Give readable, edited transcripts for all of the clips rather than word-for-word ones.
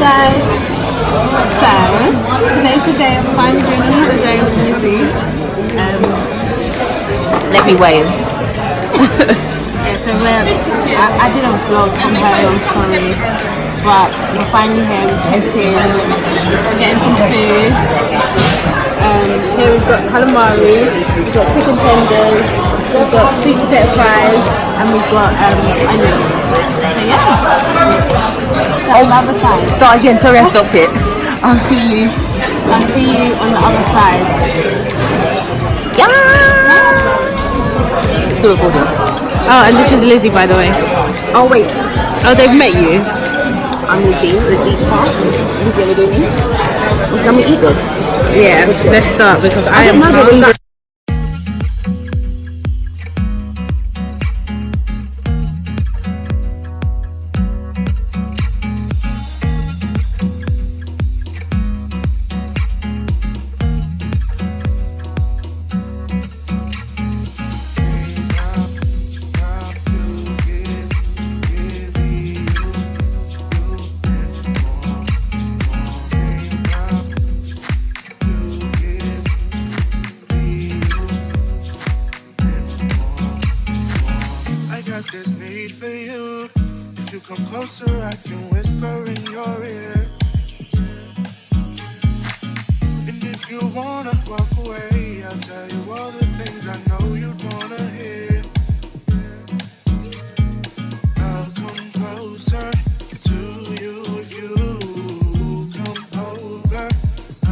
guys, so today's the day I'm finally going on holiday with Lizzie. Let me wave. Yeah, so I did a vlog from home, I'm sorry, but we're finally here, we've checked in, we're getting some food. Here we've got calamari, we've got chicken tenders, we've got sweet potato fries, and we've got onions. So yeah. So on the other side. Start again, sorry I stopped it. I'll see you on the other side. Yeah. Still recording. Oh, and this is Lizzie, by the way. Oh wait. Oh, they've met you. I'm Lizzie Park. Lizzie, are we doing this? Can we eat this? Yeah, let's start because I am hungry. This need for you. If you come closer, I can whisper in your ear. And if you wanna walk away, I'll tell you all the things I know you'd wanna hear. I'll come closer to you if you come over. I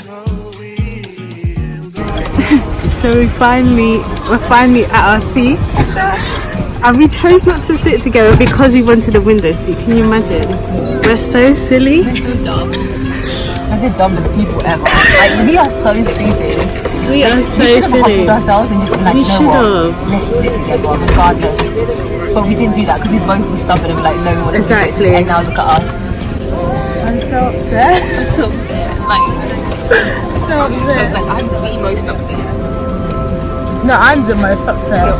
know we'll go. So we're finally at our seat. And we chose not to sit together because we wanted a window seat. Can you imagine? We're so silly. We're so dumb. We're the dumbest people ever. Like, we are so stupid. We are so we should have silly. humbled ourselves and just been like, We you know should what? have. Let's just sit together regardless. But we didn't do that because we both were stubborn and be like, no, we want to Exactly. do this. And now look at us. I'm so upset. I'm so upset. Like, I'm the most upset. No, I'm the most upset.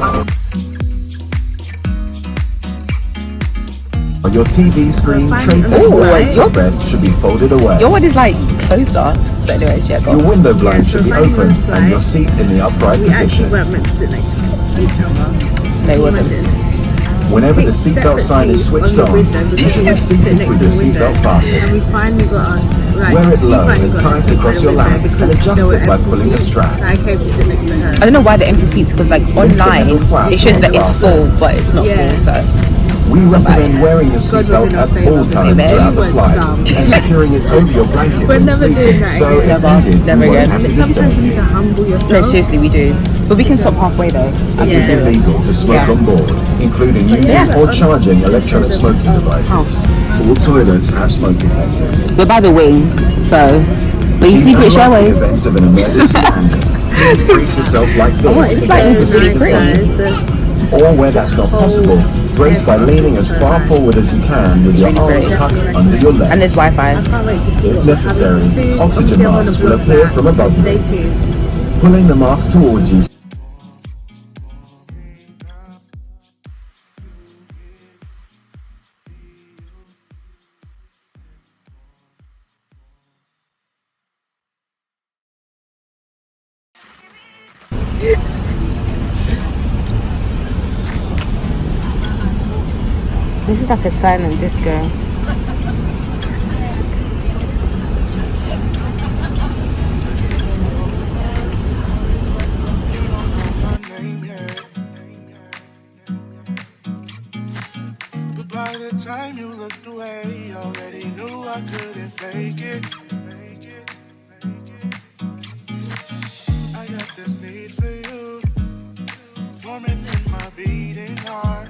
On your TV screen, tray table your rest should be folded away. Your one is like closer. But anyways, yeah, go on. Your window blind Yeah, so should be if anyone open flies, and your seat in the upright We actually position. weren't meant to sit next to each other. No, it wasn't. Whenever the seatbelt sign is switched on, you should be seated with your seatbelt And fastened. we finally got us. Right, Wear it she low finally and got tight us across your right lap there and because adjust there were it by empty pulling the seats. strap. So I came to sit next to her. I don't know why the empty seats, because like online it shows that it's full, but it's not Yeah. full. So We recommend wearing your God seatbelt was in our at favour. all times Amen. throughout the You flight weren't dumb. and securing it over your blanket We're when never sleeping. doing that So again. if needed, Never you won't again. have to Sometimes you disturb. need to humble yourself. no, seriously, we do. But we can stop halfway though. I'm It is serious. illegal to smoke Yeah. on board, including using Yeah. or charging electronic smoking devices. All toilets have smoke detectors. We're by the wing, so. But you see British Airways. In the event of an emergency landing, please brace yourself like this. Oh, it's like it's really pretty. Or where that's not possible, brace by leaning as far forward as you can with your arms tucked under your legs. And there's Wi-Fi. I can't wait to see If what necessary, food. oxygen Obviously, I'm on a masks will vlog appear back, from so above stay you. tuned. Pulling the mask towards you. This is like a silent disco. But by the time you looked away, already knew I couldn't fake it. I got this need for you, forming in my beating heart.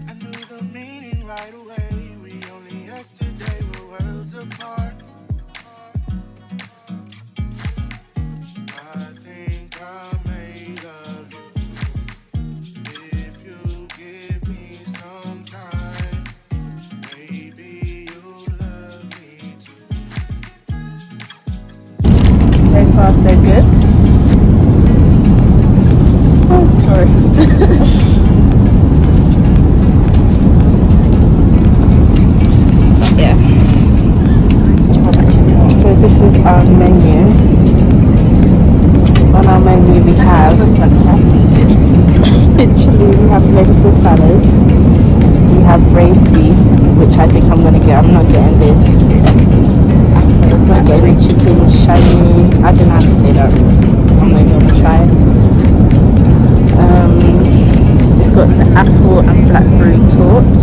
I knew the meaning right away. We only yesterday were worlds apart. I think I made of you. If you give me some time, maybe you'll love me too. So far, so good. Oh, sorry. literally we have lentil salad. We have braised beef, which I think I'm gonna get. I'm not getting this. I'm not getting the chicken shiny. I don't know how to say that. I'm not even gonna try it. It's got the apple and blackberry torte.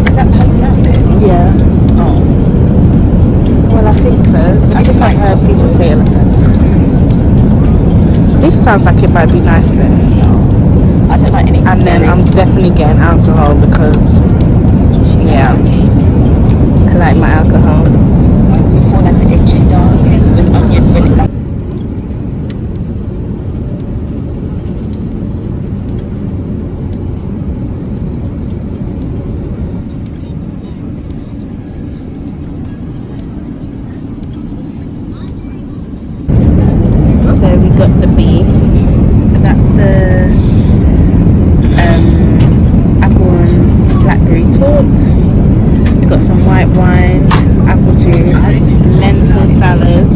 Is that how you pronounce it? Yeah. Oh. Well, I think so. I think I've heard people say it like that. This sounds like it might be nice then. I don't like any. And then I'm definitely getting alcohol because, yeah, I like my alcohol. Before like an itchy dog with onion, really. So we got the beef. That's the apple and blackberry torte. We got some white wine, apple juice, lentil salad.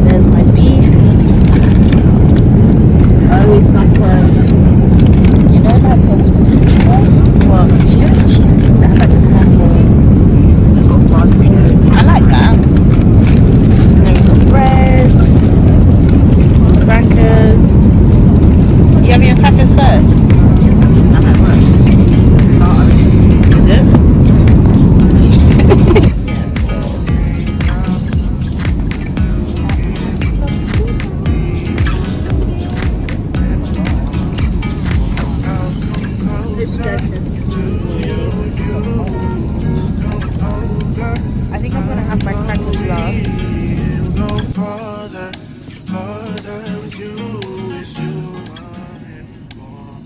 There's my beef. I always like You know, like what's those things called? what? You know the cheesecakes that have like the purple. It's got raspberry in it. I like that. Then we got bread, some crackers. You having your crackers first? It's not that works. It's the start of it. Is it? This stuff is I think I'm gonna have my crackers last. Go further, further with you is you running more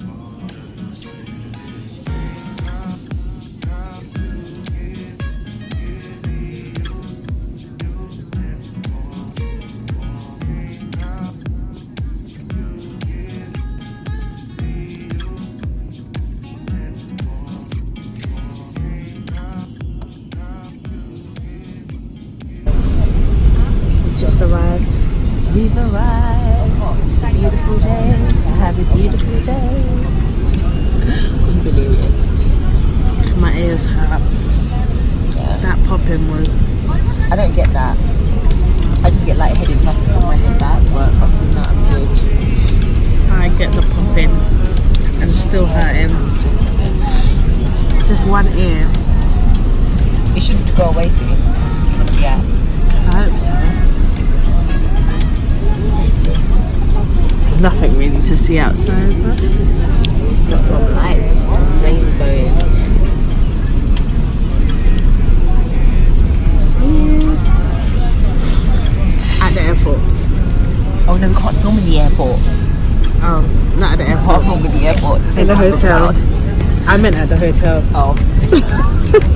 Just arrived. We've arrived. It's a beautiful day. Have a beautiful day. I'm delirious. My ears hurt. That popping was. I don't get that. I just get lightheaded, so I have to put my head back. But other than that, I'm good. I get the popping and still hurting. Just one ear. It shouldn't go away soon. Yeah. I hope so. Nothing really to see outside, but Not from lights. Rainbow. see you at the airport. Oh no, we can't film in the airport. Oh, not at the We can't airport. film in the airport. In the hotel. I meant at the hotel. Oh.